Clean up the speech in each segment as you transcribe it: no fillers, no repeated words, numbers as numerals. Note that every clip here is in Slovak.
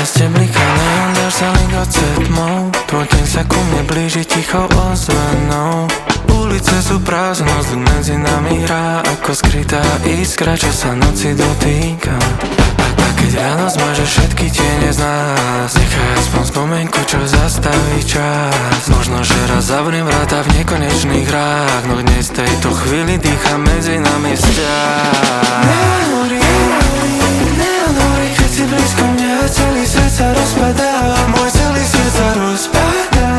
meste bliká neon, dáš sa ligoce tmou. Tvoj deň sa ku mne blíži tichou ozvenou. Ulice sú prázdne, vzduch medzi nami hrá ako skrytá iskra, čo sa noci dotýka. A keď ráno zmaže všetky tiene z nás, nechaj aspoň spomienku, čo zastaví čas. Možno, že raz zavriem vráta v nekonečných hrách, no dnes v tejto chvíli dýcha medzi nami vzťah. Neon horí, keď si blízko mňa a celý svet sa rozpadá. Môj celý svet sa rozpadá,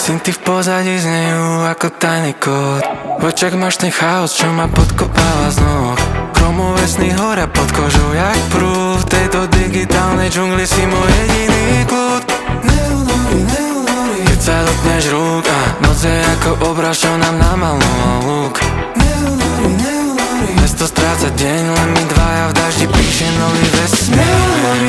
Synty v pozadí znejú ako tajný kód. V očiach máš ten chaos, čo ma podkopáva z noh. Chromové sny horia pod kožou jak prúd. V tejto digitálnej džungli si môj jediný kľud. Neon horí, keď sa dotkneš rúk a noc je ako obraz, čo nám namaloval luk. Neon horí, mesto stráca deň, len my dvaja v daždi píše nový vesmír. Neon horí,